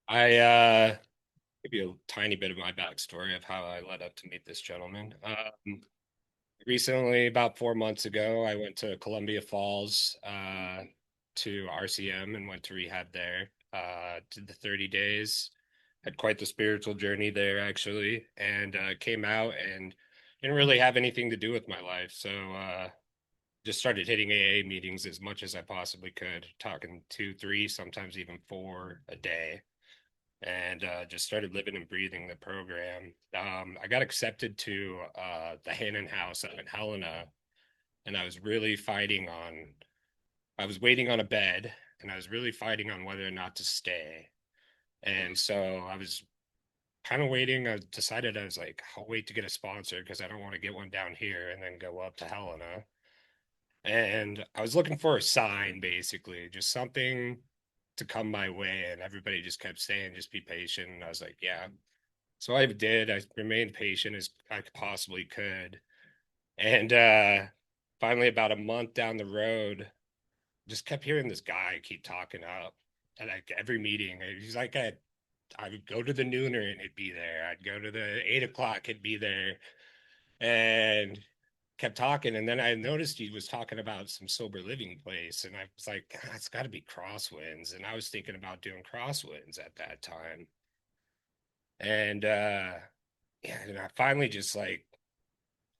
I give you a tiny bit of my backstory of how I led up to meet this gentleman. Recently, about 4 months ago, I went to Columbia Falls to RCM and went to rehab there. Did the 30 days, had quite the spiritual journey there actually, and came out and didn't really have anything to do with my life. So just started hitting AA meetings as much as I possibly could, talking two, three, sometimes even four a day, and just started living and breathing the program. I got accepted to the Hannon House up in Helena, and I was waiting on a bed, and I was really fighting on whether or not to stay. And so I was kind of waiting. I decided I was like, I'll wait to get a sponsor because I don't want to get one down here and then go up to Helena. And I was looking for a sign, basically, just something to come my way. And everybody just kept saying, just be patient. And I was like, yeah. So I did. I remained patient as I possibly could. And finally, about a month down the road, just kept hearing this guy keep talking up at like every meeting. He's like, I would go to the nooner and it'd be there. I'd go to the 8 o'clock, it'd be there. And kept talking. And then I noticed he was talking about some sober living place. And I was like, God, it's got to be Crosswinds. And I was thinking about doing Crosswinds at that time. And yeah, and I finally just like,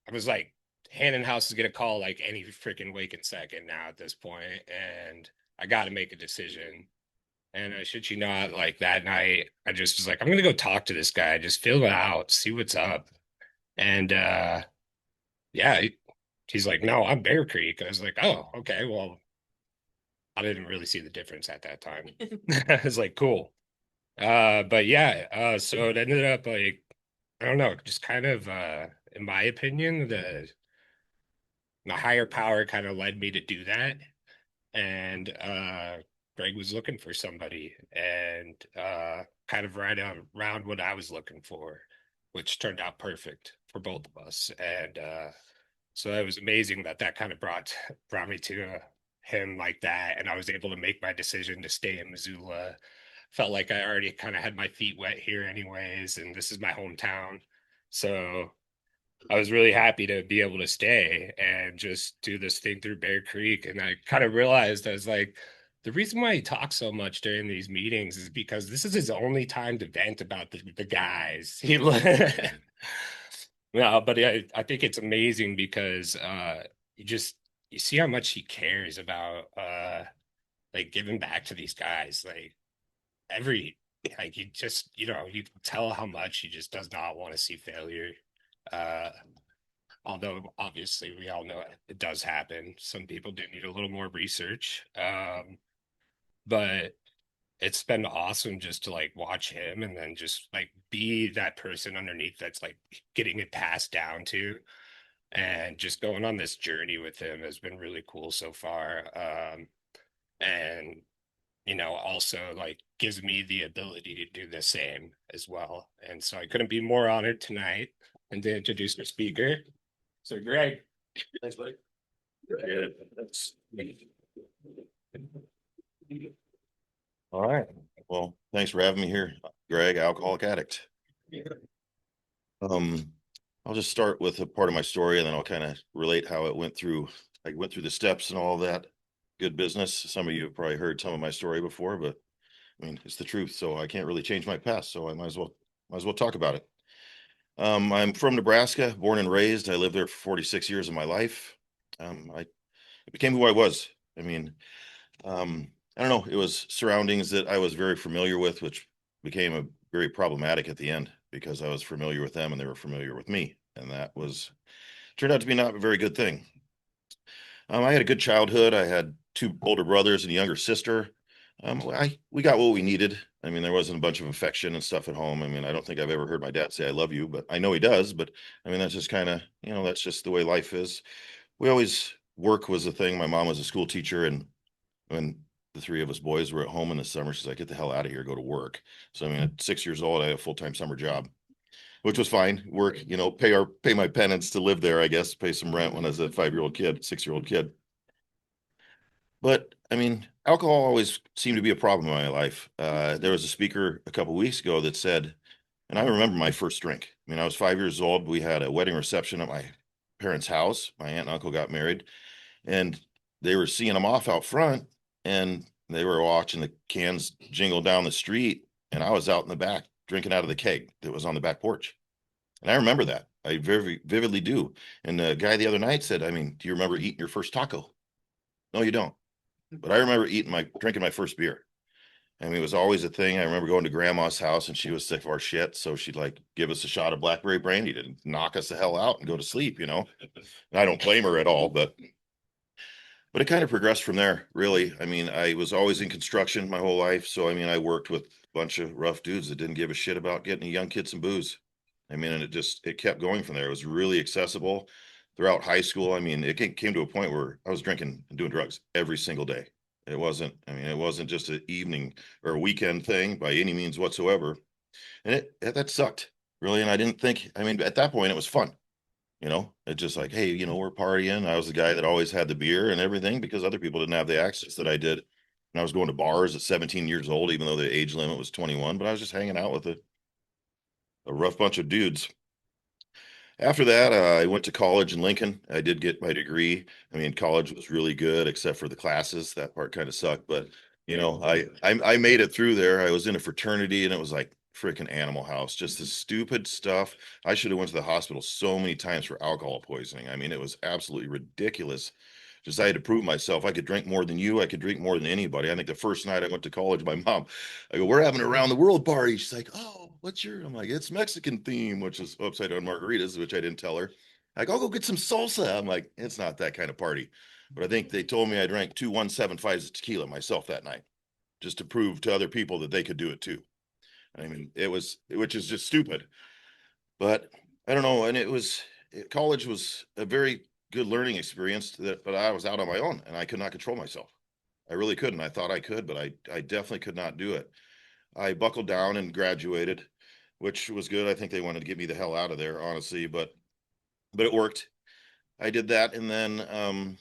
I was like, Hannon House is gonna call like any freaking waking second now at this point, and I got to make a decision. And I shit you not, like that night, I just was like, I'm gonna go talk to this guy, just feel it out, see what's up. And yeah, he's like, no, I'm Bear Creek. I was like, oh, okay, well, I didn't really see the difference at that time. I was like, cool. But yeah, so it ended up like, I don't know, just kind of in my opinion, the higher power kind of led me to do that. And Greg was looking for somebody and kind of right around what I was looking for, which turned out perfect for both of us. And so it was amazing that that kind of brought me to him like that, and I was able to make my decision to stay in Missoula. Felt like I already kind of had my feet wet here anyways, and this is my hometown. So I was really happy to be able to stay and just do this thing through Bear Creek. And I kind of realized I was like, the reason why he talks so much during these meetings is because this is his only time to vent about the guys. He no, but I think it's amazing because you just you see how much he cares about like giving back to these guys. Like every like you just you can tell how much he just does not want to see failure. Uh Although obviously we all know it does happen. Some people do need a little more research. But it's been awesome just to like watch him and then just like be that person underneath that's like getting it passed down to, and just going on this journey with him has been really cool so far. And also like gives me the ability to do the same as well. And so I couldn't be more honored tonight and to introduce our speaker. So Greg. Thanks, buddy. Yeah, that's All right. Well, thanks for having me here, Greg, alcoholic addict. Um, I'll just start with a part of my story and then I'll kind of relate how it went through. I went through the steps and all that good business. Some of you have probably heard some of my story before, but I mean, it's the truth. So I can't really change my past. So I might as well talk about it. I'm from Nebraska, born and raised. I lived there for 46 years of my life. I became who I was. I mean, I don't know. It was surroundings that I was very familiar with, which became a very problematic at the end because I was familiar with them and they were familiar with me, and that was turned out to be not a very good thing. I had a good childhood. I had two older brothers and a younger sister. We got what we needed. I mean, there wasn't a bunch of affection and stuff at home. I mean, I don't think I've ever heard my dad say "I love you," but I know he does. But I mean, that's just kind of that's just the way life is. We always work was a thing. My mom was a school teacher, and when the three of us boys were at home in the summer, she's like, "Get the hell out of here, go to work." So I mean, at 6 years old, I had a full-time summer job, which was fine. Work, pay my penance to live there, I guess, pay some rent when I was a 5-year-old kid, 6-year-old kid. But I mean, alcohol always seemed to be a problem in my life. There was a speaker a couple weeks ago that said, and I remember my first drink. I mean, I was 5 years old. We had a wedding reception at my parents' house. My aunt and uncle got married, and they were seeing them off out front, and they were watching the cans jingle down the street, and I was out in the back drinking out of the keg that was on the back porch. And I remember that. I very vividly do. And the guy the other night said, I mean, do you remember eating your first taco? No, you don't. But I remember drinking my first beer. I mean, it was always a thing. I remember going to grandma's house and she was sick of our shit. So she'd like give us a shot of blackberry brandy to knock us the hell out and go to sleep, you know? And I don't blame her at all, but it kind of progressed from there, really. I mean, I was always in construction my whole life. So, I mean, I worked with a bunch of rough dudes that didn't give a shit about getting a young kid some booze. I mean, and it kept going from there. It was really accessible throughout high school. I mean, it came to a point where I was drinking and doing drugs every single day. I mean, it wasn't just an evening or a weekend thing by any means whatsoever. And that sucked really. And I didn't think, I mean, at that point it was fun. It's just like, hey, we're partying. I was the guy that always had the beer and everything because other people didn't have the access that I did. And I was going to bars at 17 years old, even though the age limit was 21, but I was just hanging out with a rough bunch of dudes. After that, I went to college in Lincoln. I did get my degree. I mean, college was really good, except for the classes. That part kind of sucked, but I made it through there. I was in a fraternity, and it was like freaking Animal House, just the stupid stuff. I should have went to the hospital so many times for alcohol poisoning. I mean, it was absolutely ridiculous. Just I had to prove myself. I could drink more than you. I could drink more than anybody. I think the first night I went to college, my mom, I go, we're having a round the world party. She's like, oh, what's your? I'm like, it's Mexican theme, which is upside down margaritas, which I didn't tell her. Like, I'll go get some salsa. I'm like, it's not that kind of party. But I think they told me I drank two 175s of tequila myself that night, just to prove to other people that they could do it too. I mean, which is just stupid. But I don't know. And college was a very good learning experience but I was out on my own and I could not control myself. I really couldn't. I thought I could, but I definitely could not do it. I buckled down and graduated, which was good. I think they wanted to get me the hell out of there, honestly, but it worked. I did that, and then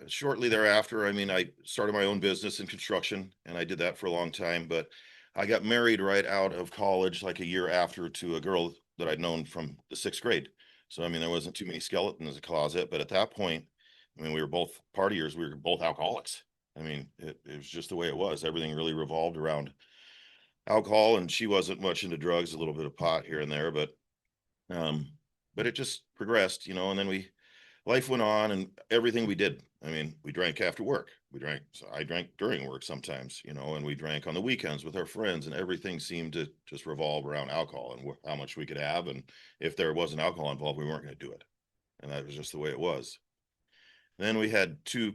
shortly thereafter, I mean, I started my own business in construction, and I did that for a long time. But I got married right out of college, like a year after, to a girl that I'd known from the sixth grade. So I mean, there wasn't too many skeletons in the closet, but at that point, I mean, we were both partiers. We were both alcoholics. I mean, it was just the way it was. Everything really revolved around alcohol, and she wasn't much into drugs, a little bit of pot here and there, um, but it just progressed, and then life went on and everything we did. I mean, we drank after work. So I drank during work sometimes, and we drank on the weekends with our friends, and everything seemed to just revolve around alcohol and how much we could have. And if there wasn't alcohol involved, we weren't going to do it. And that was just the way it was. Then we had two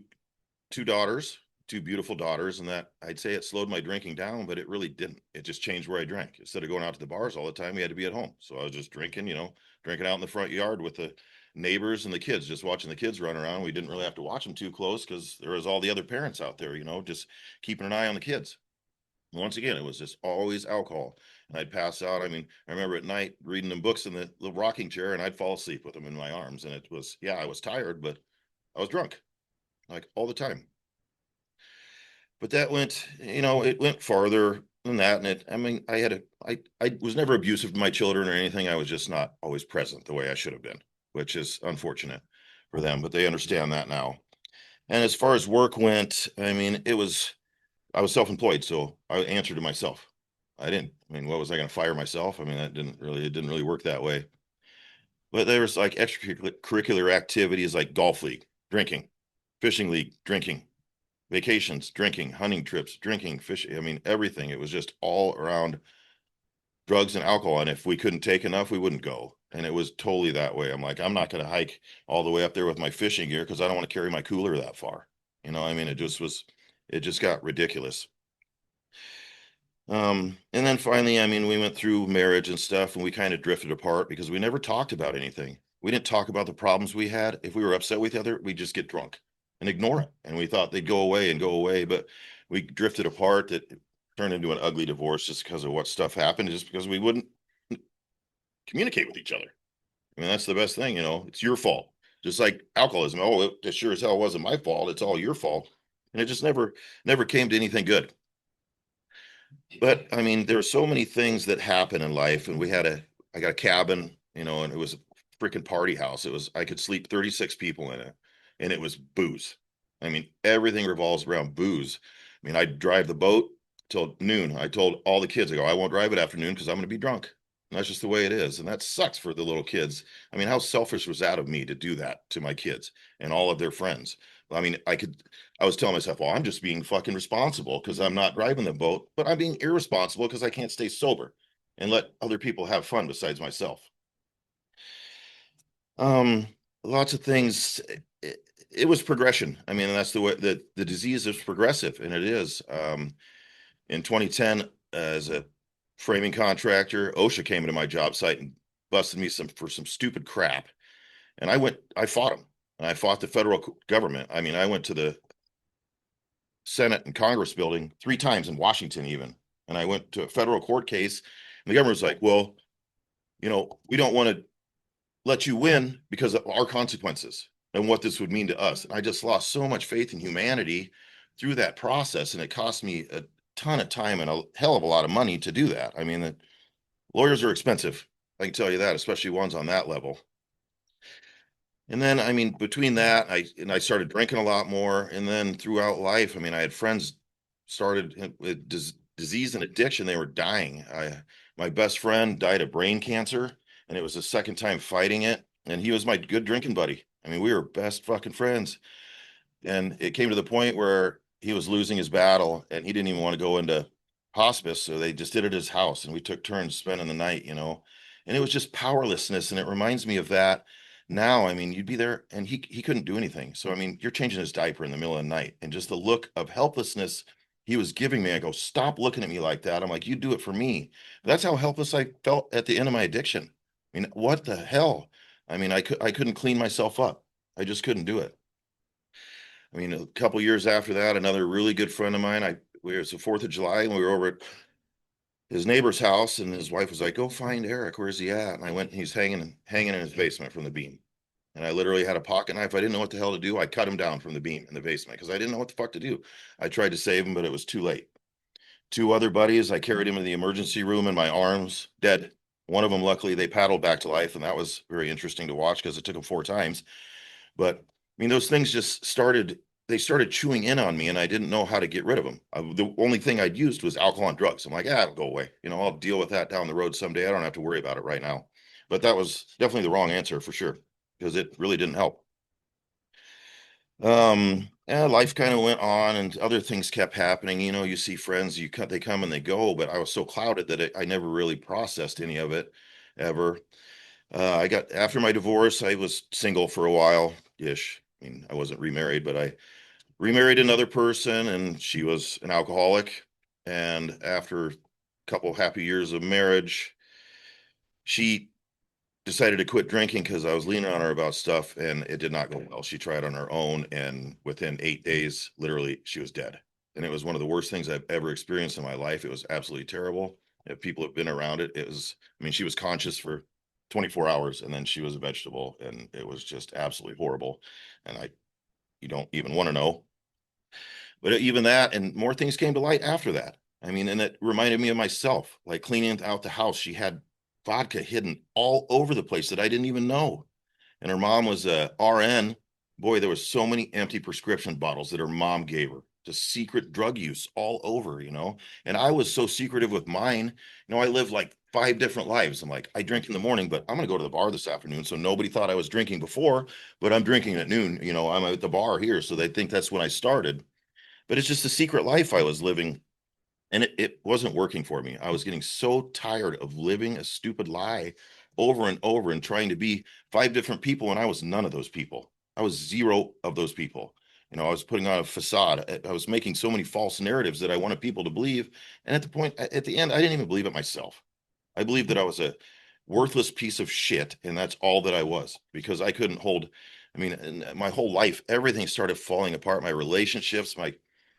daughters, two beautiful daughters, and that I'd say it slowed my drinking down, but it really didn't. It just changed where I drank. Instead of going out to the bars all the time, we had to be at home. So I was just drinking, drinking out in the front yard with the neighbors and the kids, just watching the kids run around. We didn't really have to watch them too close because there was all the other parents out there, just keeping an eye on the kids. Once again, it was just always alcohol. And I'd pass out. I mean, I remember at night reading them books in the little rocking chair, and I'd fall asleep with them in my arms. And it was, yeah, I was tired, but I was drunk like all the time. But that went, it went farther than that. And I mean, I was never abusive to my children or anything. I was just not always present the way I should have been, which is unfortunate for them, but they understand that now. And as far as work went, I mean, I was self-employed, so I answered to myself. I mean, what was I going to fire myself? I mean, it didn't really work that way. But there was like extracurricular activities like golf league, drinking, fishing league, drinking, vacations, drinking, hunting trips, drinking, fishing. I mean, everything. It was just all around drugs and alcohol. And if we couldn't take enough, we wouldn't go. And it was totally that way. I'm like, I'm not going to hike all the way up there with my fishing gear because I don't want to carry my cooler that far. I mean, it just got ridiculous. And then finally, I mean, we went through marriage and stuff and we kind of drifted apart because we never talked about anything. We didn't talk about the problems we had. If we were upset with each other, we'd just get drunk and ignore it. And we thought they'd go away and go away, but we drifted apart. That turned into an ugly divorce just because of what stuff happened, just because we wouldn't communicate with each other. I mean, that's the best thing, it's your fault. Just like alcoholism. Oh, it sure as hell wasn't my fault. It's all your fault. and it just never came to anything good. But I mean, there are so many things that happen in life, and I got a cabin, you know, and it was a freaking party house. I could sleep 36 people in it, and it was booze. I mean, everything revolves around booze. I mean, I'd drive the boat till noon. I told all the kids, I go, I won't drive it after noon because I'm going to be drunk. And that's just the way it is. And that sucks for the little kids. I mean, how selfish was that of me to do that to my kids and all of their friends? I mean, I was telling myself, well, I'm just being fucking responsible because I'm not driving the boat, but I'm being irresponsible because I can't stay sober and let other people have fun besides myself. Um, Lots of things. It was progression. I mean, that's the way the disease is progressive, and it is. In 2010, as a framing contractor, OSHA came into my job site and busted me for some stupid crap, and I fought them, and I fought the federal government. I mean, I went to the Senate and Congress building 3 times in Washington, even. And I went to a federal court case, and the government was like, well, you know, we don't want to let you win because of our consequences and what this would mean to us. And I just lost so much faith in humanity through that process. And it cost me a ton of time and a hell of a lot of money to do that. I mean, the lawyers are expensive. I can tell you that, especially ones on that level. And then, I mean, between that, I started drinking a lot more. And then throughout life, I mean, I had friends started with disease and addiction. They were dying. My best friend died of brain cancer, and it was the second time fighting it. And he was my good drinking buddy. I mean, we were best fucking friends. And it came to the point where he was losing his battle, and he didn't even want to go into hospice, so they just did it at his house, and we took turns spending the night, you know. And it was just powerlessness, and it reminds me of that now. I mean, you'd be there and he couldn't do anything. So I mean, you're changing his diaper in the middle of the night, and just the look of helplessness he was giving me, I go, stop looking at me like that. I'm like, you do it for me. That's how helpless I felt at the end of my addiction. I mean, what the hell? I mean, I couldn't clean myself up. I just couldn't do it. I mean, a couple years after that, another really good friend of mine, it was the 4th of July, and we were over at his neighbor's house, and his wife was like, go find Eric. Where's he at? And I went, and he's hanging in his basement from the beam. And I literally had a pocket knife. I didn't know what the hell to do. I cut him down from the beam in the basement because I didn't know what the fuck to do. I tried to save him, but it was too late. 2 other buddies, I carried him in the emergency room in my arms, dead. One of them, luckily, they paddled back to life, and that was very interesting to watch because it took them 4 times. But I mean, those things just they started chewing in on me, and I didn't know how to get rid of them. The only thing I'd used was alcohol and drugs. I'm like, it'll go away. You know, I'll deal with that down the road someday. I don't have to worry about it right now. But that was definitely the wrong answer for sure, because it really didn't help. Yeah, life kind of went on, and other things kept happening. You know, you see friends, they come and they go, but I was so clouded that I never really processed any of it ever. I got After my divorce, I was single for a while ish. I mean, I wasn't remarried, but I remarried another person, and she was an alcoholic. And after a couple happy years of marriage, she decided to quit drinking because I was leaning on her about stuff, and it did not go well. She tried on her own, and within 8 days, literally, she was dead. And it was one of the worst things I've ever experienced in my life. It was absolutely terrible. If people have been around it, I mean, she was conscious for 24 hours, and then she was a vegetable, and it was just absolutely horrible. And you don't even want to know. But even that and more things came to light after that. I mean, and it reminded me of myself, like cleaning out the house. She had vodka hidden all over the place that I didn't even know. And her mom was a RN. Boy, there was so many empty prescription bottles that her mom gave her. Just secret drug use all over, you know. And I was so secretive with mine. You know, I lived like 5 different lives. I'm like, I drink in the morning, but I'm gonna go to the bar this afternoon. So nobody thought I was drinking before, but I'm drinking at noon. You know, I'm at the bar here. So they think that's when I started. But it's just a secret life I was living, and it wasn't working for me. I was getting so tired of living a stupid lie over and over and trying to be 5 different people, and I was none of those people. I was zero of those people. You know, I was putting on a facade. I was making so many false narratives that I wanted people to believe. And at the end, I didn't even believe it myself. I believed that I was a worthless piece of shit, and that's all that I was, because I couldn't hold. I mean, in my whole life, everything started falling apart. My relationships, my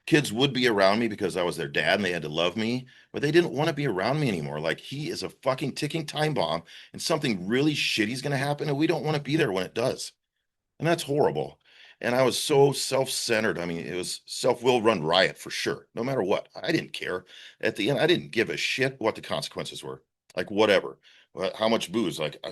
kids would be around me because I was their dad and they had to love me, but they didn't want to be around me anymore. Like, he is a fucking ticking time bomb, and something really shitty is going to happen, and we don't want to be there when it does. And that's horrible. And I was so self-centered. I mean, it was self-will run riot for sure, no matter what. I didn't care. At the end, I didn't give a shit what the consequences were. Like whatever. How much booze? Like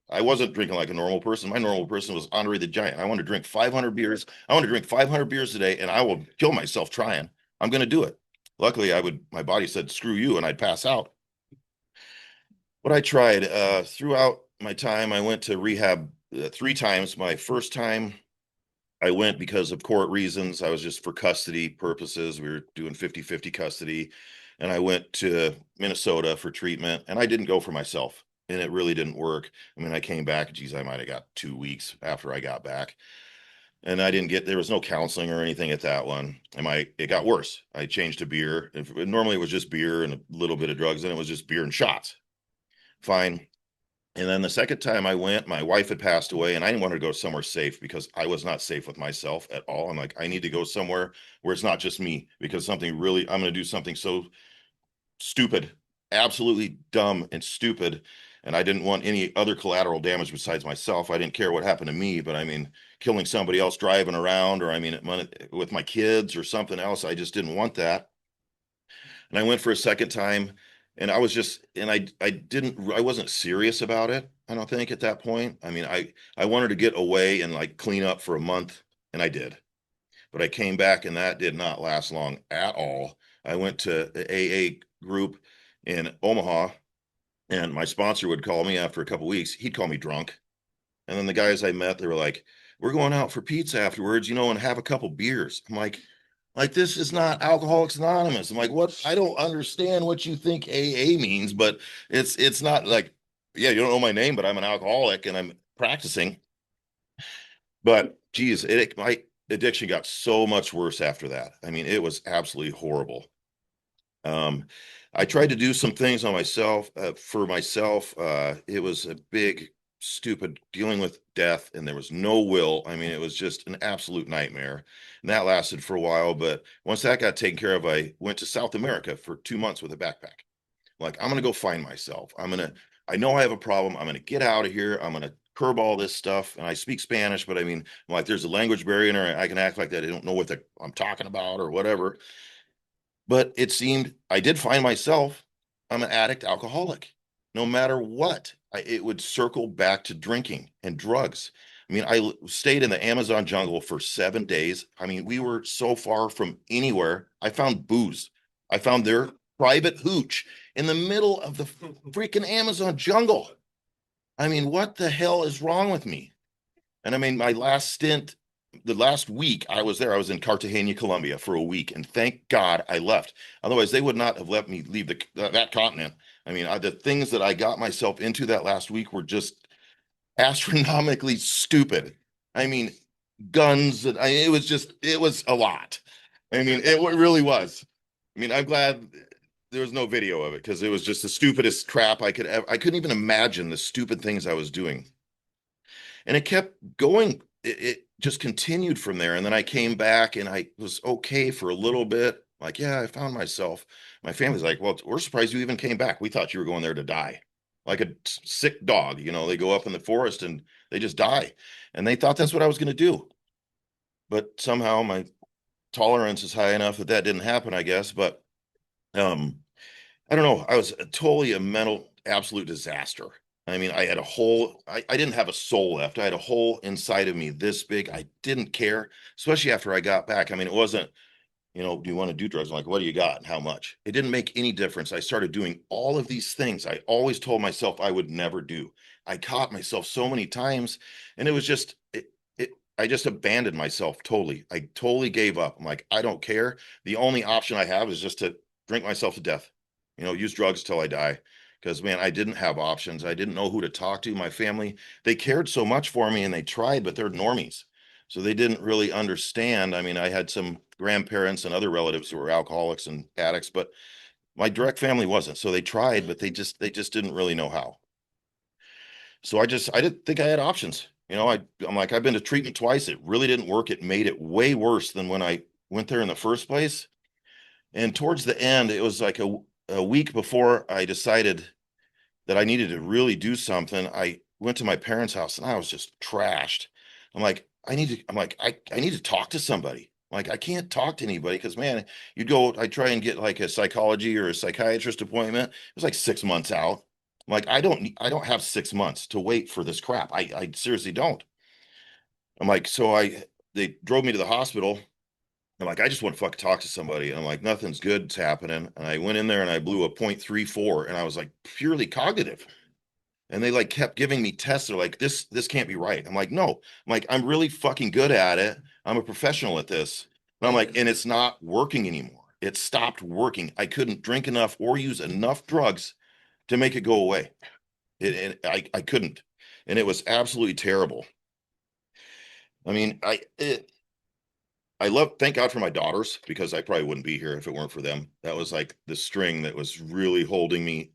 I wasn't drinking like a normal person. My normal person was Andre the Giant. I want to drink 500 beers. I want to drink 500 beers a day, and I will kill myself trying. I'm going to do it. Luckily, my body said, screw you, and I'd pass out. But I tried throughout my time. I went to rehab 3 times. My first time I went because of court reasons. I was just for custody purposes. We were doing 50-50 custody. And I went to Minnesota for treatment, and I didn't go for myself. And it really didn't work. I mean, I came back, geez, I might have got 2 weeks after I got back. And I didn't get, there was no counseling or anything at that one. It got worse. I changed to beer. Normally it was just beer and a little bit of drugs, and it was just beer and shots. Fine. And then the second time I went, my wife had passed away, and I didn't want her to go somewhere safe because I was not safe with myself at all. I'm like, I need to go somewhere where it's not just me, because I'm going to do something so stupid, absolutely dumb and stupid. And I didn't want any other collateral damage besides myself. I didn't care what happened to me, but I mean, killing somebody else driving around, or I mean, with my kids or something else, I just didn't want that. And I went for a second time, and I wasn't serious about it. I don't think at that point. I mean, I wanted to get away and like clean up for a month, and I did. But I came back, and that did not last long at all. I went to the AA group in Omaha, and my sponsor would call me after a couple weeks. He'd call me drunk. And then the guys I met, they were like, we're going out for pizza afterwards, and have a couple beers. I'm like, this is not Alcoholics Anonymous. I'm like, what? I don't understand what you think AA means, but it's not like, yeah, you don't know my name, but I'm an alcoholic and I'm practicing. But geez, my addiction got so much worse after that. I mean, it was absolutely horrible. Um, I tried to do some things on myself, for myself. It was a big, stupid dealing with death, and there was no will. I mean, it was just an absolute nightmare. And that lasted for a while. But once that got taken care of, I went to South America for 2 months with a backpack. Like, I'm going to go find myself. I know I have a problem. I'm going to get out of here. I'm going to curb all this stuff. And I speak Spanish, but I mean, like, there's a language barrier, and I can act like that. I don't know what I'm talking about or whatever. But it seemed I did find myself, I'm an addict alcoholic. No matter what, it would circle back to drinking and drugs. I mean, stayed in the Amazon jungle for 7 days. I mean, we were so far from anywhere. I found booze. I found their private hooch in the middle of the freaking Amazon jungle. I mean, what the hell is wrong with me? And I mean, my last stint, the last week I was there, I was in Cartagena, Colombia for a week, and thank God I left. Otherwise, they would not have let me leave that continent. I mean, the things that I got myself into that last week were just astronomically stupid. I mean, guns, it was a lot. I mean, it really was. I mean, I'm glad there was no video of it, because it was just the stupidest crap I could ever. I couldn't even imagine the stupid things I was doing, and it kept going. It just continued from there. And then I came back, and I was okay for a little bit. Like, yeah, I found myself. My family's like, well, we're surprised you even came back. We thought you were going there to die, like a sick dog. They go up in the forest and they just die. And they thought that's what I was going to do. But somehow my tolerance is high enough that that didn't happen, I guess. But um, I don't know. I was totally a mental absolute disaster. I mean, I didn't have a soul left. I had a hole inside of me this big. I didn't care, especially after I got back. I mean, it wasn't, do you want to do drugs? I'm like, what do you got and how much? It didn't make any difference. I started doing all of these things I always told myself I would never do. I caught myself so many times, and it was just, I just abandoned myself totally. I totally gave up. I'm like, I don't care. The only option I have is just to drink myself to death, use drugs till I die. Because, man, I didn't have options. I didn't know who to talk to. My family, they cared so much for me, and they tried, but they're normies. So they didn't really understand. I mean, I had some grandparents and other relatives who were alcoholics and addicts, but my direct family wasn't. So they tried, but they just didn't really know how. So I didn't think I had options. I'm like, I've been to treatment twice. It really didn't work. It made it way worse than when I went there in the first place. And towards the end, it was like a week before I decided that I needed to really do something. I went to my parents' house, and I was just trashed. I'm like, I'm like, I need to talk to somebody. Like, I can't talk to anybody because, man, I try and get like a psychology or a psychiatrist appointment. It was like 6 months out. I'm like, I don't have 6 months to wait for this crap. I seriously don't. I'm like, they drove me to the hospital. I'm like, I just want to fucking talk to somebody. And I'm like, nothing's good's happening. And I went in there and I blew a 0.34 and I was like purely cognitive. And they like kept giving me tests. They're like, this can't be right. I'm like, no. I'm like, I'm really fucking good at it. I'm a professional at this. And I'm like, and it's not working anymore. It stopped working. I couldn't drink enough or use enough drugs to make it go away. I couldn't. And it was absolutely terrible. I mean, thank God for my daughters because I probably wouldn't be here if it weren't for them. That was like the string that was really holding me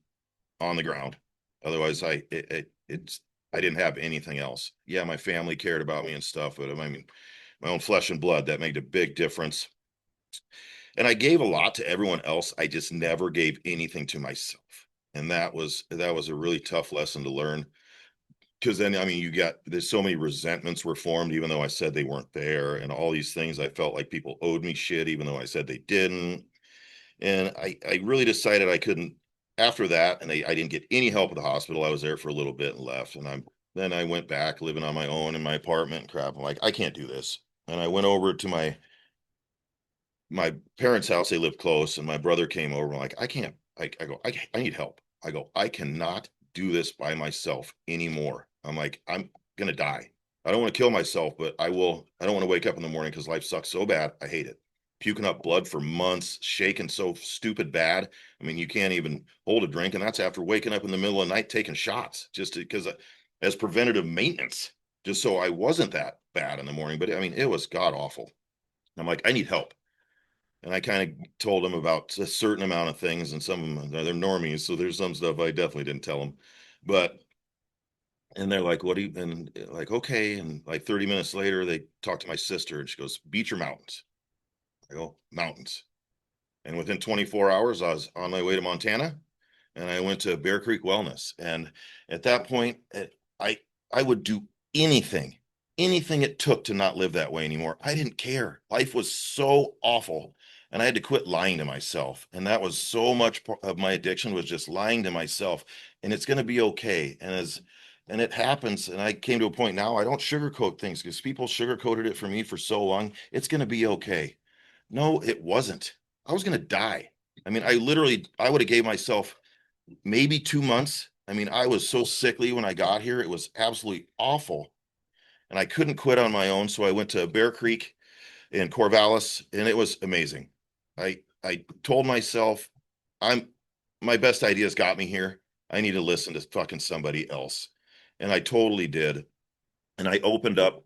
on the ground. Otherwise, I didn't have anything else. Yeah, my family cared about me and stuff, but I mean, my own flesh and blood, that made a big difference. And I gave a lot to everyone else. I just never gave anything to myself. And that was a really tough lesson to learn. Because then, I mean, there's so many resentments were formed, even though I said they weren't there, and all these things. I felt like people owed me shit, even though I said they didn't. And I really decided I couldn't after that. And I didn't get any help at the hospital. I was there for a little bit and left. And then I went back living on my own in my apartment and crap. I'm like, I can't do this. And I went over to my parents' house. They lived close, and my brother came over. I'm like, I can't. I go, I need help. I go, I cannot do this by myself anymore. I'm like, I'm gonna die. I don't want to kill myself, but I will. I don't want to wake up in the morning because life sucks so bad. I hate it. Puking up blood for months, shaking so stupid bad. I mean, you can't even hold a drink, and that's after waking up in the middle of the night taking shots just because as preventative maintenance, just so I wasn't that bad in the morning. But I mean, it was god awful. I'm like, I need help. And I kind of told them about a certain amount of things, and some of them they're normies, so there's some stuff I definitely didn't tell them. But and they're like, "What do you?" And like, okay. And like 30 minutes later, they talk to my sister, and she goes, "Beach or mountains?" I go, "Mountains." And within 24 hours, I was on my way to Montana, and I went to Bear Creek Wellness. And at that point, I I would do anything, anything it took to not live that way anymore. I didn't care. Life was so awful, and I had to quit lying to myself. And that was so much of my addiction was just lying to myself. And it's going to be okay. And it happens. And I came to a point now I don't sugarcoat things because people sugarcoated it for me for so long. It's going to be okay. No, it wasn't. I was going to die. I mean, I would have gave myself maybe 2 months. I mean, I was so sickly when I got here. It was absolutely awful. And I couldn't quit on my own. So I went to Bear Creek in Corvallis and it was amazing. I told myself, I'm my best ideas got me here. I need to listen to fucking somebody else. And I totally did. And I opened up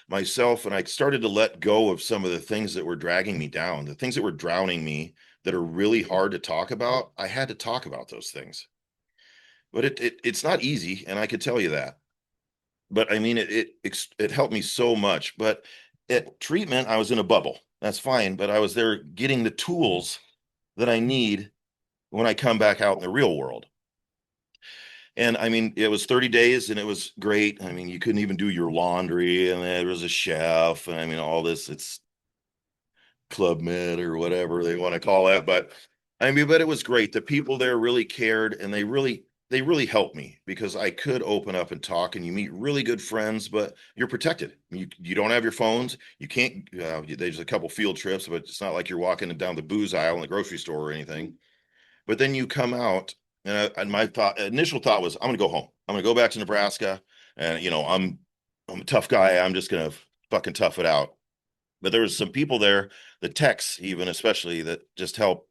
myself and I started to let go of some of the things that were dragging me down, the things that were drowning me that are really hard to talk about. I had to talk about those things, but it's not easy, and I could tell you that. But I mean, it helped me so much. But at treatment, I was in a bubble. That's fine, but I was there getting the tools that I need when I come back out in the real world. And I mean, it was 30 days and it was great. I mean, you couldn't even do your laundry, and there was a chef, and I mean, all this, it's Club Med or whatever they want to call it. But I mean, but it was great. The people there really cared, and they really helped me because I could open up and talk, and you meet really good friends, but you're protected. You don't have your phones. You can't, there's a couple field trips, but it's not like you're walking down the booze aisle in the grocery store or anything. But then you come out, and my initial thought was, I'm going to go home. I'm going to go back to Nebraska, and I'm a tough guy. I'm just going to fucking tough it out. But there was some people there, the techs even, especially that just help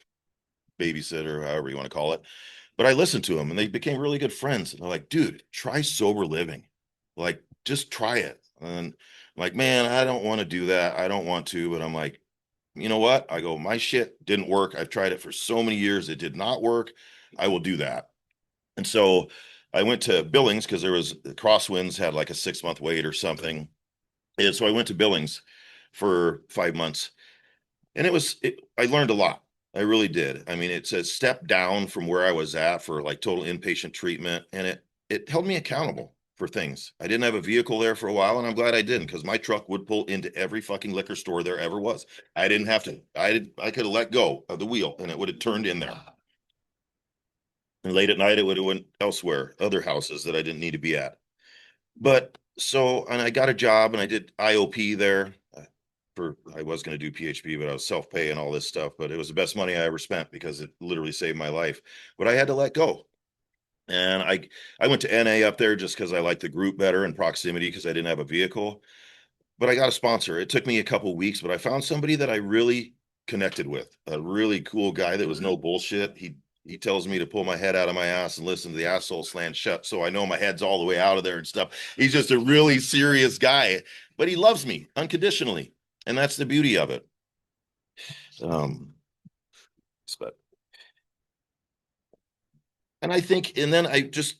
babysit or however you want to call it. But I listened to them, and they became really good friends. And they're like, dude, try sober living. Like, just try it. And I'm like, man, I don't want to do that. I don't want to. But I'm like, you know what? I go, my shit didn't work. I've tried it for so many years. It did not work. I will do that. And so I went to Billings because there was Crosswinds had like a 6 month wait or something. And so I went to Billings for 5 months, and I learned a lot. I really did. I mean, it's a step down from where I was at for like total inpatient treatment, and it held me accountable. for things. I didn't have a vehicle there for a while, and I'm glad I didn't, because my truck would pull into every fucking liquor store there ever was. I didn't have to. I could have let go of the wheel and it would have turned in there. And late at night, it would have went elsewhere, other houses that I didn't need to be at. But so, and I got a job and I did IOP there. I was going to do PHP, but I was self-pay and all this stuff. But it was the best money I ever spent because it literally saved my life. But I had to let go. And I went to NA up there just because I liked the group better and proximity because I didn't have a vehicle. But I got a sponsor. It took me a couple weeks, but I found somebody that I really connected with, a really cool guy that was no bullshit. He tells me to pull my head out of my ass and listen to the asshole slant shut, so I know my head's all the way out of there and stuff. He's just a really serious guy, but he loves me unconditionally, and that's the beauty of it. But and I think, and then I just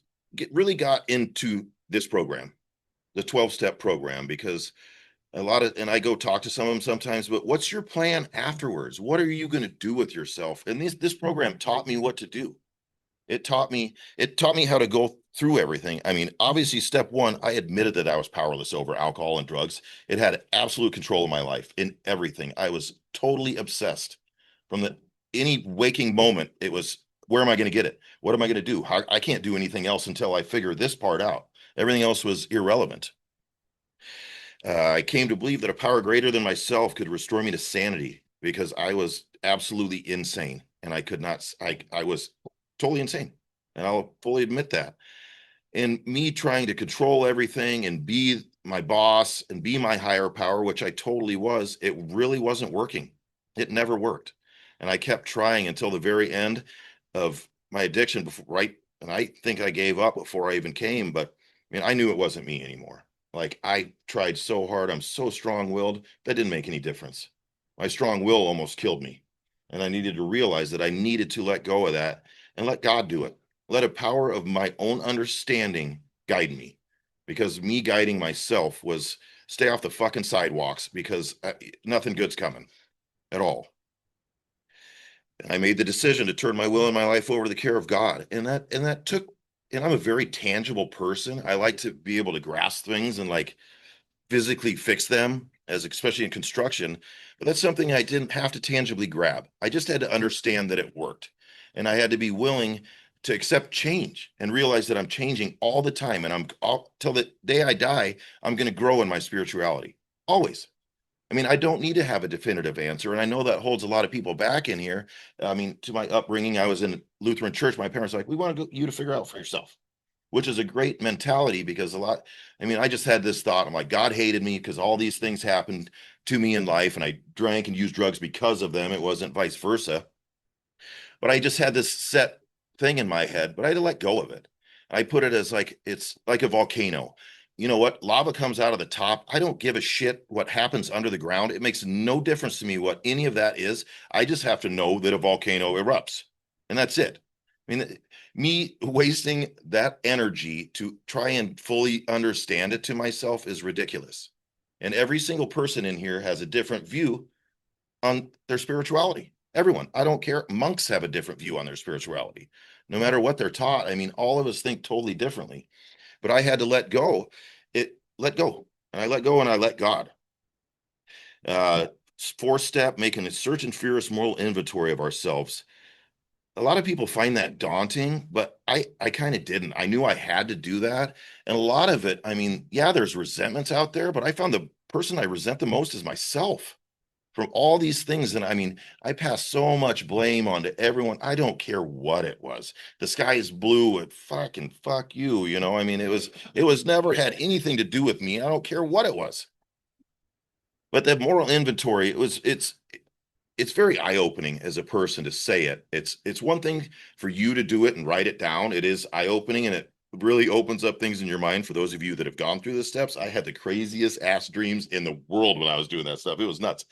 really got into this program, the 12-step program, because a lot of, and I go talk to some of them sometimes, but what's your plan afterwards? What are you going to do with yourself? And this program taught me what to do. It taught me how to go through everything. I mean, obviously, step one, I admitted that I was powerless over alcohol and drugs. It had absolute control of my life in everything. I was totally obsessed from the any waking moment. It was, where am I going to get it? What am I going to do? I can't do anything else until I figure this part out. Everything else was irrelevant. I came to believe that a power greater than myself could restore me to sanity because I was absolutely insane and I could not, I was totally insane. And I'll fully admit that. And me trying to control everything and be my boss and be my higher power, which I totally was, it really wasn't working. It never worked. And I kept trying until the very end of my addiction before, right? And I think I gave up before I even came, but I mean, I knew it wasn't me anymore. Like I tried so hard. I'm so strong-willed. That didn't make any difference. My strong will almost killed me. And I needed to realize that I needed to let go of that and let God do it. Let a power of my own understanding guide me. Because me guiding myself was stay off the fucking sidewalks because nothing good's coming at all. And I made the decision to turn my will and my life over to the care of God. And that took, and I'm a very tangible person. I like to be able to grasp things and like physically fix them, as especially in construction. But that's something I didn't have to tangibly grab. I just had to understand that it worked. And I had to be willing to accept change and realize that I'm changing all the time. And I'm all till the day I die, I'm going to grow in my spirituality. Always. I mean, I don't need to have a definitive answer. And I know that holds a lot of people back in here. I mean, to my upbringing, I was in Lutheran church. My parents were like, we want you to figure out for yourself, which is a great mentality because I mean, I just had this thought. I'm like, God hated me because all these things happened to me in life and I drank and used drugs because of them. It wasn't vice versa. But I just had this set thing in my head, but I had to let go of it. I put it as like, it's like a volcano. You know what? Lava comes out of the top. I don't give a shit what happens under the ground. It makes no difference to me what any of that is. I just have to know that a volcano erupts. And that's it. I mean, me wasting that energy to try and fully understand it to myself is ridiculous. And every single person in here has a different view on their spirituality. Everyone, I don't care. Monks have a different view on their spirituality. No matter what they're taught, I mean, all of us think totally differently. But I had to let go. Let go. And I let go and I let God. Uh, Fourth step, making a search and fierce moral inventory of ourselves. A lot of people find that daunting, but I kind of didn't. I knew I had to do that. And a lot of it, I mean, yeah, there's resentments out there, but I found the person I resent the most is myself from all these things. And I mean, I pass so much blame onto everyone. I don't care what it was. The sky is blue. It fucking fuck you. You know, I mean, it was never had anything to do with me. I don't care what it was. But that moral inventory, it's very eye-opening as a person to say it. It's one thing for you to do it and write it down. It is eye-opening and it really opens up things in your mind for those of you that have gone through the steps. I had the craziest ass dreams in the world when I was doing that stuff. It was nuts.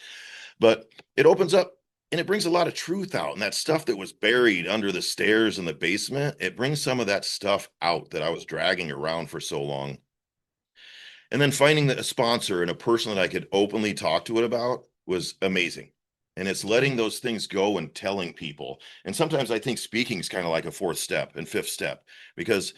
But it opens up and it brings a lot of truth out. And that stuff that was buried under the stairs in the basement, it brings some of that stuff out that I was dragging around for so long. And then finding a sponsor and a person that I could openly talk to it about was amazing. And it's letting those things go and telling people. And sometimes I think speaking is kind of like a fourth step and fifth step because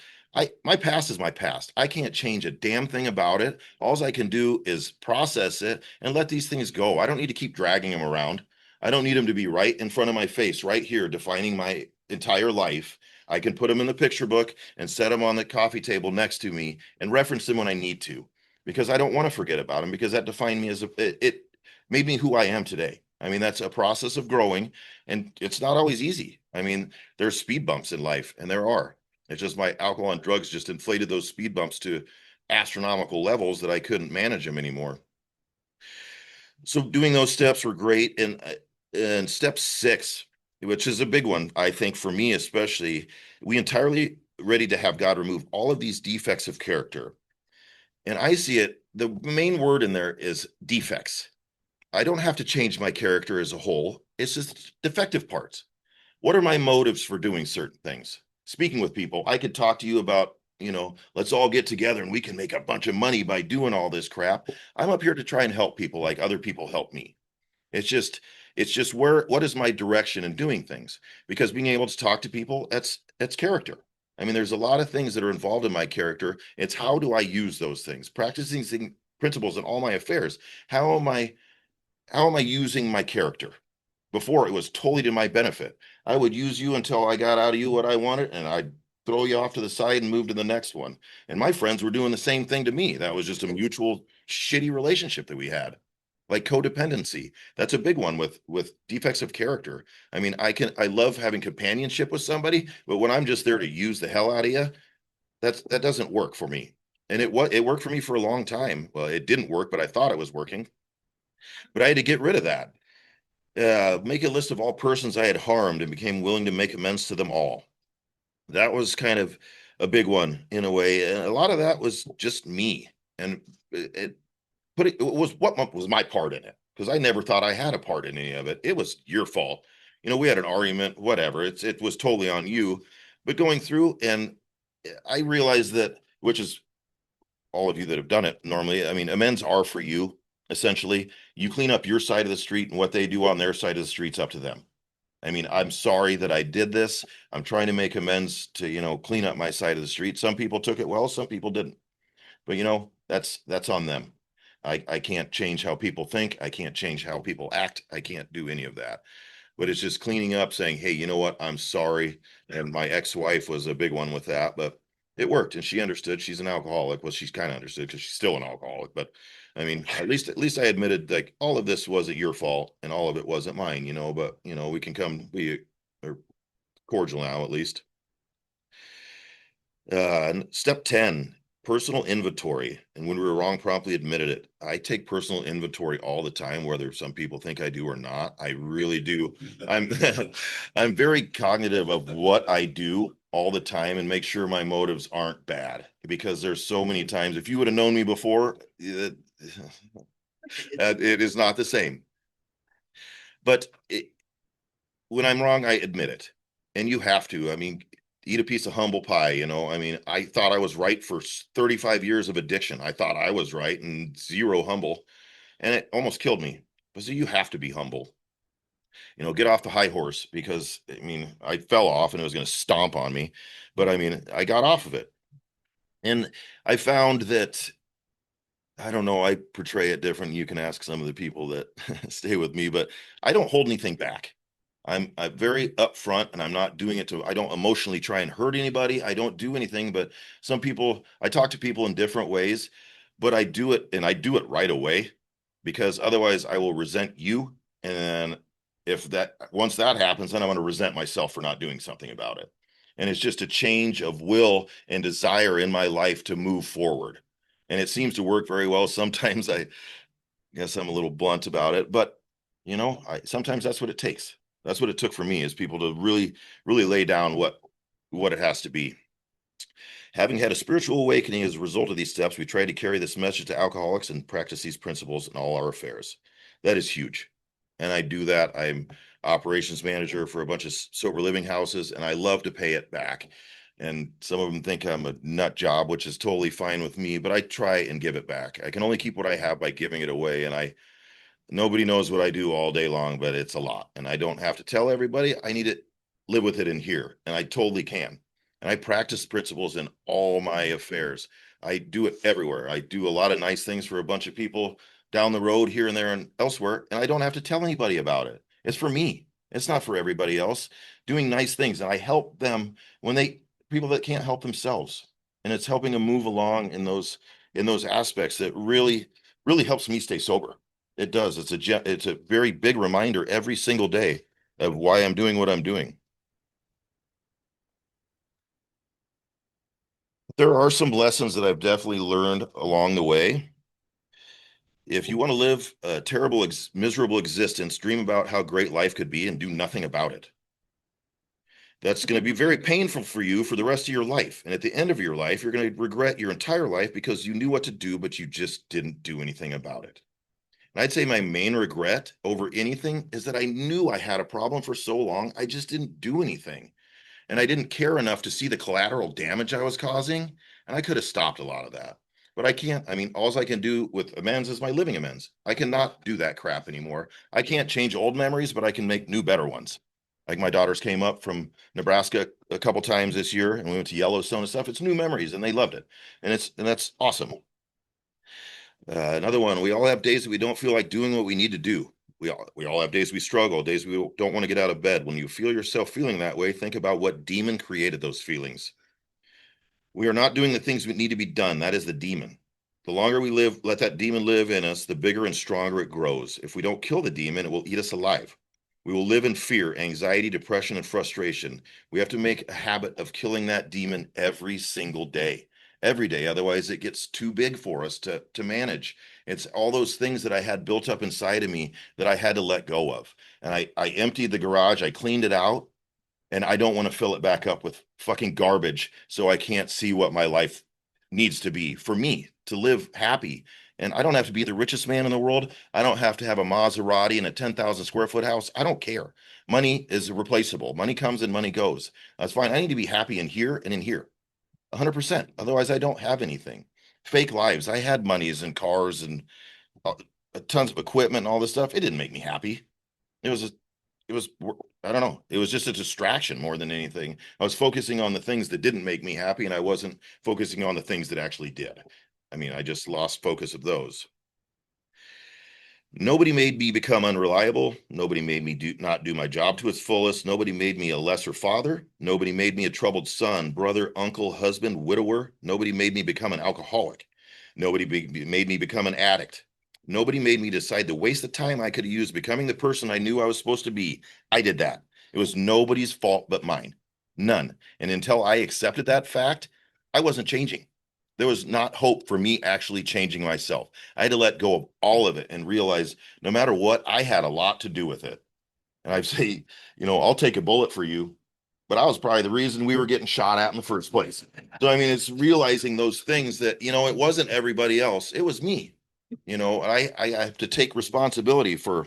my past is my past. I can't change a damn thing about it. All I can do is process it and let these things go. I don't need to keep dragging them around. I don't need them to be right in front of my face, right here, defining my entire life. I can put them in the picture book and set them on the coffee table next to me and reference them when I need to, because I don't want to forget about them, because that defined me as it made me who I am today. I mean, that's a process of growing, and it's not always easy. I mean, there's speed bumps in life, and there are. It's just my alcohol and drugs just inflated those speed bumps to astronomical levels that I couldn't manage them anymore. So doing those steps were great. And step 6, which is a big one, I think for me especially, we entirely ready to have God remove all of these defects of character. And I see it, the main word in there is defects. I don't have to change my character as a whole. It's just defective parts. What are my motives for doing certain things? Speaking with people, I could talk to you about, let's all get together and we can make a bunch of money by doing all this crap. I'm up here to try and help people like other people help me. It's just, what is my direction in doing things? Because being able to talk to people, that's character. I mean, there's a lot of things that are involved in my character. It's how do I use those things, practicing principles in all my affairs. How am I using my character? Before, it was totally to my benefit. I would use you until I got out of you what I wanted, and I'd throw you off to the side and move to the next one. And my friends were doing the same thing to me. That was just a mutual shitty relationship that we had. Like codependency. That's a big one with defects of character. I mean, I love having companionship with somebody, but when I'm just there to use the hell out of you, that doesn't work for me. And it worked for me for a long time. Well, it didn't work, but I thought it was working. But I had to get rid of that. Make a list of all persons I had harmed and became willing to make amends to them all. That was kind of a big one in a way. And a lot of that was just me. And it was what was my part in it, because I never thought I had a part in any of it. It was your fault. We had an argument, whatever. It was totally on you. But going through, and I realized that, which is all of you that have done it normally, I mean, amends are for you. Essentially, you clean up your side of the street, and what they do on their side of the street's up to them. I mean, I'm sorry that I did this. I'm trying to make amends to, clean up my side of the street. Some people took it well, some people didn't. But that's on them. I can't change how people think. I can't change how people act. I can't do any of that. But it's just cleaning up, saying, hey, you know what? I'm sorry. And my ex-wife was a big one with that, but it worked, and she understood. She's an alcoholic. Well, she's kind of understood because she's still an alcoholic. But I mean, at least I admitted, like, all of this wasn't your fault and all of it wasn't mine, but we can be cordial now, at least. Step 10, personal inventory. And when we were wrong, promptly admitted it. I take personal inventory all the time, whether some people think I do or not. I really do. I'm I'm very cognitive of what I do all the time and make sure my motives aren't bad, because there's so many times, if you would have known me before, it is not the same. But when I'm wrong, I admit it. And you have to. I mean, eat a piece of humble pie. I mean, I thought I was right for 35 years of addiction. I thought I was right and zero humble, and it almost killed me. But so you have to be humble. Get off the high horse, because I mean, I fell off and it was going to stomp on me, but I mean, I got off of it. And I found that, I don't know, I portray it different. You can ask some of the people that stay with me, but I don't hold anything back. I'm very upfront, and I'm not doing it I don't emotionally try and hurt anybody. I don't do anything, but some people, I talk to people in different ways, but I do it, and I do it right away, because otherwise I will resent you. And once that happens, then I'm going to resent myself for not doing something about it. And it's just a change of will and desire in my life to move forward. And it seems to work very well. Sometimes I guess I'm a little blunt about it, but sometimes that's what it takes. That's what it took for me, is people to really, really lay down what it has to be. Having had a spiritual awakening as a result of these steps, we try to carry this message to alcoholics and practice these principles in all our affairs. That is huge. And I do that. I'm operations manager for a bunch of sober living houses, and I love to pay it back. And some of them think I'm a nut job, which is totally fine with me, but I try and give it back. I can only keep what I have by giving it away. And nobody knows what I do all day long, but it's a lot. And I don't have to tell everybody. I need to live with it in here. And I totally can. And I practice principles in all my affairs. I do it everywhere. I do a lot of nice things for a bunch of people down the road here and there and elsewhere, and I don't have to tell anybody about it. It's for me. It's not for everybody else. Doing nice things, and I help them when they people that can't help themselves, and it's helping them move along in those aspects that really helps me stay sober. It does. It's a very big reminder every single day of why I'm doing what I'm doing. There are some lessons that I've definitely learned along the way. If you want to live a terrible, miserable existence, dream about how great life could be and do nothing about it. That's going to be very painful for you for the rest of your life. And at the end of your life, you're going to regret your entire life because you knew what to do, but you just didn't do anything about it. And I'd say my main regret over anything is that I knew I had a problem for so long, I just didn't do anything. And I didn't care enough to see the collateral damage I was causing. And I could have stopped a lot of that. But I can't. I mean, all I can do with amends is my living amends. I cannot do that crap anymore. I can't change old memories, but I can make new, better ones. Like my daughters came up from Nebraska a couple times this year, and we went to Yellowstone and stuff. It's new memories, and they loved it, and that's awesome. Another one: we all have days that we don't feel like doing what we need to do. We all have days we struggle, days we don't want to get out of bed. When you feel yourself feeling that way, think about what demon created those feelings. We are not doing the things that need to be done. That is the demon. The longer we live, let that demon live in us, the bigger and stronger it grows. If we don't kill the demon, it will eat us alive. We will live in fear, anxiety, depression, and frustration. We have to make a habit of killing that demon every single day. Every day. Otherwise, it gets too big for us to manage. It's all those things that I had built up inside of me that I had to let go of. And I emptied the garage, I cleaned it out, and I don't want to fill it back up with fucking garbage so I can't see what my life needs to be for me to live happy. And I don't have to be the richest man in the world. I don't have to have a Maserati and a 10,000 square foot house. I don't care. Money is replaceable. Money comes and money goes. That's fine. I need to be happy in here and in here. 100%. Otherwise, I don't have anything. Fake lives. I had monies and cars and uh, tons of equipment and all this stuff. It didn't make me happy. It was a, it was, I don't know. It was just a distraction more than anything. I was focusing on the things that didn't make me happy, and I wasn't focusing on the things that actually did. I mean, I just lost focus of those. Nobody made me become unreliable. Nobody made me not do my job to its fullest. Nobody made me a lesser father. Nobody made me a troubled son, brother, uncle, husband, widower. Nobody made me become an alcoholic. Nobody made me become an addict. Nobody made me decide to waste the time I could have used becoming the person I knew I was supposed to be. I did that. It was nobody's fault but mine. None. And until I accepted that fact, I wasn't changing. There was not hope for me actually changing myself. I had to let go of all of it and realize no matter what, I had a lot to do with it. And I'd say, I'll take a bullet for you, but I was probably the reason we were getting shot at in the first place. So, I mean, it's realizing those things that, it wasn't everybody else. It was me. I have to take responsibility for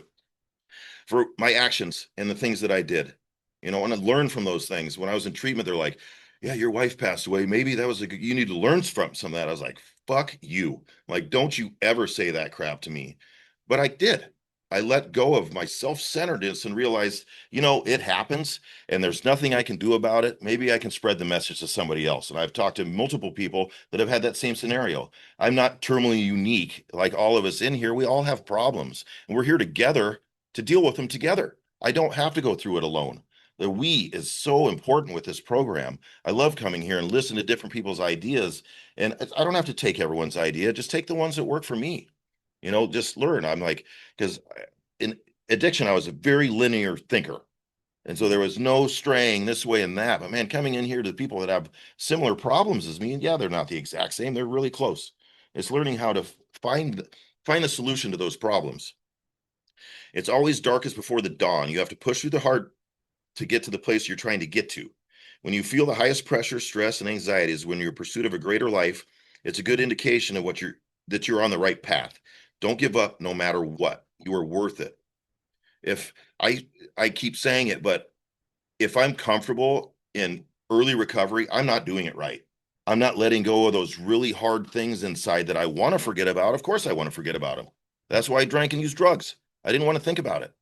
my actions and the things that I did, and I learned from those things. When I was in treatment, they're like, yeah, your wife passed away. Maybe that was you need to learn from some of that. I was like, fuck you. Like, don't you ever say that crap to me. But I did. I let go of my self-centeredness and realized, it happens and there's nothing I can do about it. Maybe I can spread the message to somebody else. And I've talked to multiple people that have had that same scenario. I'm not terminally unique like all of us in here. We all have problems and we're here together to deal with them together. I don't have to go through it alone. The we is so important with this program. I love coming here and listen to different people's ideas. And I don't have to take everyone's idea, just take the ones that work for me. Just learn. I'm like, because in addiction, I was a very linear thinker. And so there was no straying this way and that. But man, coming in here to people that have similar problems as me, and yeah, they're not the exact same, they're really close. It's learning how to find a solution to those problems. It's always darkest before the dawn. You have to push through the heart to get to the place you're trying to get to. When you feel the highest pressure, stress, and anxiety is when you're in pursuit of a greater life. It's a good indication of that you're on the right path. Don't give up no matter what. You are worth it. If I keep saying it, but if I'm comfortable in early recovery, I'm not doing it right. I'm not letting go of those really hard things inside that I want to forget about. Of course I want to forget about them. That's why I drank and used drugs. I didn't want to think about it.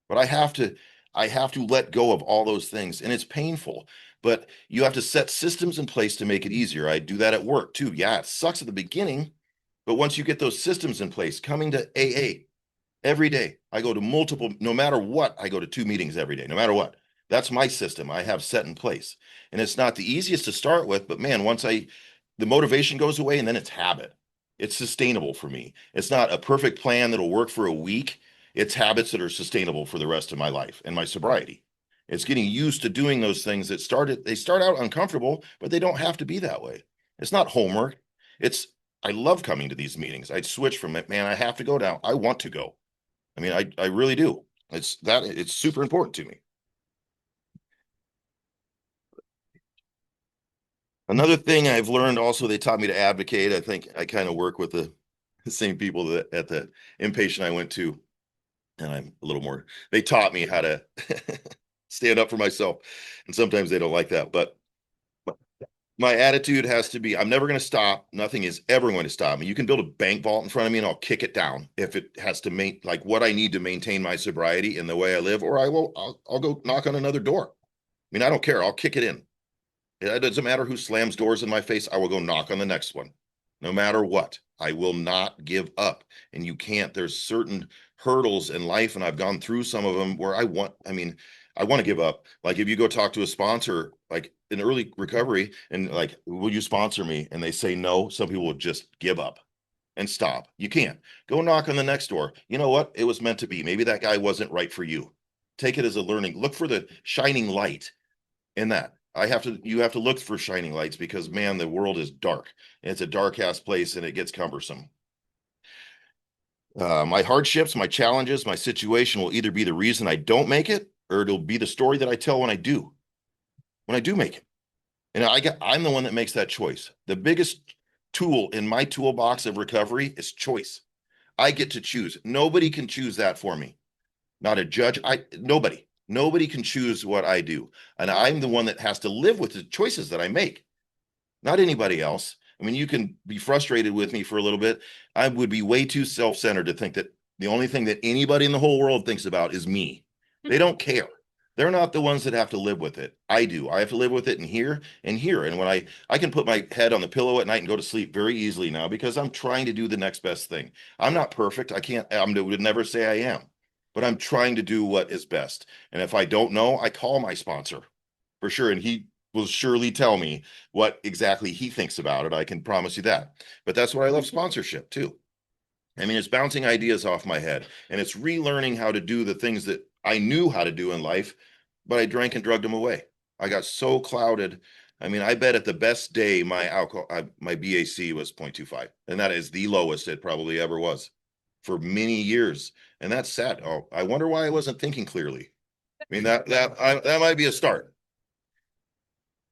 But I have to let go of all those things, and it's painful. but you have to set systems in place to make it easier. I do that at work too. Yeah, it sucks at the beginning, but once you get those systems in place, coming to AA every day, I go to multiple, no matter what, I go to 2 meetings every day, no matter what. That's my system I have set in place. And it's not the easiest to start with, but man, the motivation goes away and then it's habit. It's sustainable for me. It's not a perfect plan that'll work for a week. It's habits that are sustainable for the rest of my life and my sobriety. It's getting used to doing those things they start out uncomfortable, but they don't have to be that way. It's not homework. I love coming to these meetings. I'd switch from it, man, I have to go now. I want to go. I mean, I really do. It's super important to me. Another thing I've learned also, they taught me to advocate. I think I kind of work with the same people that at the inpatient I went to, and I'm a little more, they taught me how to stand up for myself. And sometimes they don't like that, but my attitude has to be, I'm never going to stop. Nothing is ever going to stop me. You can build a bank vault in front of me and I'll kick it down if it has to like what I need to maintain my sobriety and the way I live, or I'll go knock on another door. I mean, I don't care. I'll kick it in. It doesn't matter who slams doors in my face. I will go knock on the next one, no matter what. I will not give up. And you can't. There's certain hurdles in life, and I've gone through some of them where I want to give up. Like if you go talk to a sponsor, like in early recovery, and like, will you sponsor me? And they say no. Some people will just give up and stop. You can't. Go knock on the next door. You know what? It was meant to be. Maybe that guy wasn't right for you. Take it as a learning. Look for the shining light in that. You have to look for shining lights because man, the world is dark. It's a dark ass place and it gets cumbersome. My hardships, my challenges, my situation will either be the reason I don't make it, or it'll be the story that I tell when I do make it. And I'm the one that makes that choice. The biggest tool in my toolbox of recovery is choice. I get to choose. Nobody can choose that for me. Not a judge. Nobody can choose what I do. And I'm the one that has to live with the choices that I make, not anybody else. I mean, you can be frustrated with me for a little bit. I would be way too self-centered to think that the only thing that anybody in the whole world thinks about is me. They don't care. They're not the ones that have to live with it. I do. I have to live with it in here and here. And when I can put my head on the pillow at night and go to sleep very easily now because I'm trying to do the next best thing. I'm not perfect. I would never say I am, but I'm trying to do what is best. And if I don't know, I call my sponsor for sure. And he will surely tell me what exactly he thinks about it. I can promise you that. But that's why I love sponsorship too. I mean, it's bouncing ideas off my head and it's relearning how to do the things that I knew how to do in life, but I drank and drugged them away. I got so clouded. I mean, I bet at the best day, my BAC was 0.25, and that is the lowest it probably ever was for many years. And that's sad. Oh, I wonder why I wasn't thinking clearly. I mean, that might be a start.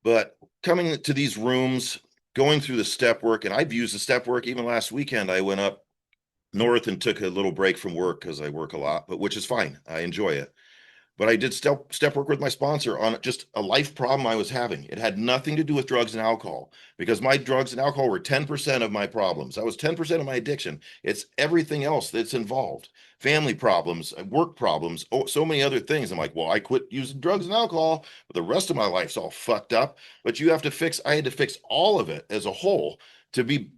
But coming to these rooms, going through the step work, and I've used the step work even last weekend. I went up north and took a little break from work because I work a lot, but which is fine. I enjoy it. But I did step work with my sponsor on just a life problem I was having. It had nothing to do with drugs and alcohol because my drugs and alcohol were 10% of my problems. That was 10% of my addiction. It's everything else that's involved. Family problems, work problems, so many other things. I'm like, well, I quit using drugs and alcohol, but the rest of my life's all fucked up. But I had to fix all of it as a whole to be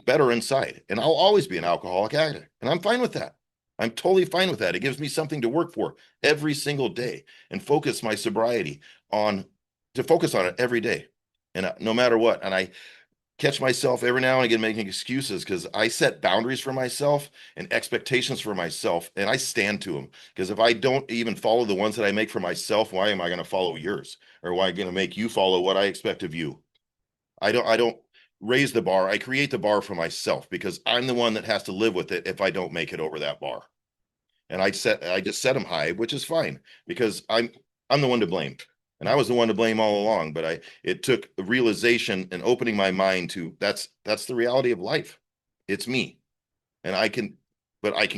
better inside. And I'll always be an alcoholic addict. And I'm fine with that. I'm totally fine with that. It gives me something to work for every single day and focus my sobriety to focus on it every day. And no matter what, and I catch myself every now and again making excuses because I set boundaries for myself and expectations for myself, and I stand to them. Because if I don't even follow the ones that I make for myself, why am I going to follow yours? Or why am I going to make you follow what I expect of you? I don't raise the bar. I create the bar for myself because I'm the one that has to live with it if I don't make it over that bar. And I just set them high, which is fine because I'm the one to blame. And I was the one to blame all along, but it took a realization and opening my mind to that's the reality of life. It's me. And I can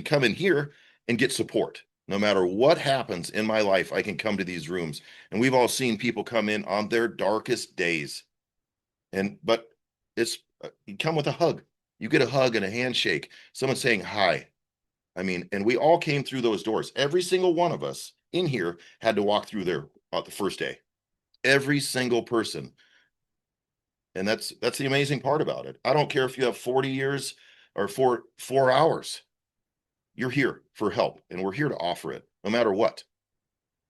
come in here and get support. No matter what happens in my life, I can come to these rooms. And we've all seen people come in on their darkest days. But you come with a hug. You get a hug and a handshake, someone saying hi. I mean, and we all came through those doors. Every single one of us in here had to walk through there the first day. every single person. And that's the amazing part about it. I don't care if you have 40 years or 4 hours. You're here for help, and we're here to offer it no matter what.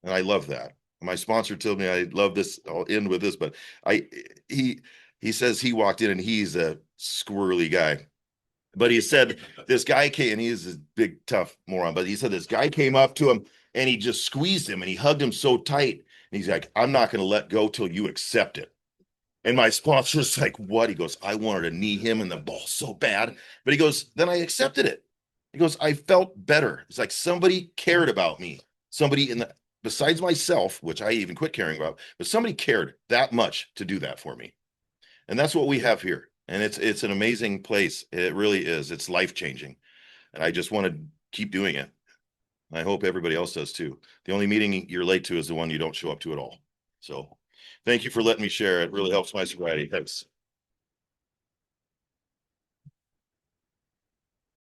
And I love that. My sponsor told me I love this. I'll end with this, but I he says he walked in and he's a squirrely guy. But he said this guy came and he's a big tough moron, but he said this guy came up to him and he just squeezed him and he hugged him so tight. And he's like, I'm not going to let go till you accept it. And my sponsor's like, what? He goes, I wanted to knee him in the ball so bad. But he goes, then I accepted it. He goes, I felt better. It's like somebody cared about me. Somebody in the, besides myself, which I even quit caring about, but somebody cared that much to do that for me. And that's what we have here. And it's an amazing place. It really is. It's life-changing. And I just want to keep doing it. I hope everybody else does too. The only meeting you're late to is the one you don't show up to at all. So thank you for letting me share. It really helps my sobriety. Thanks.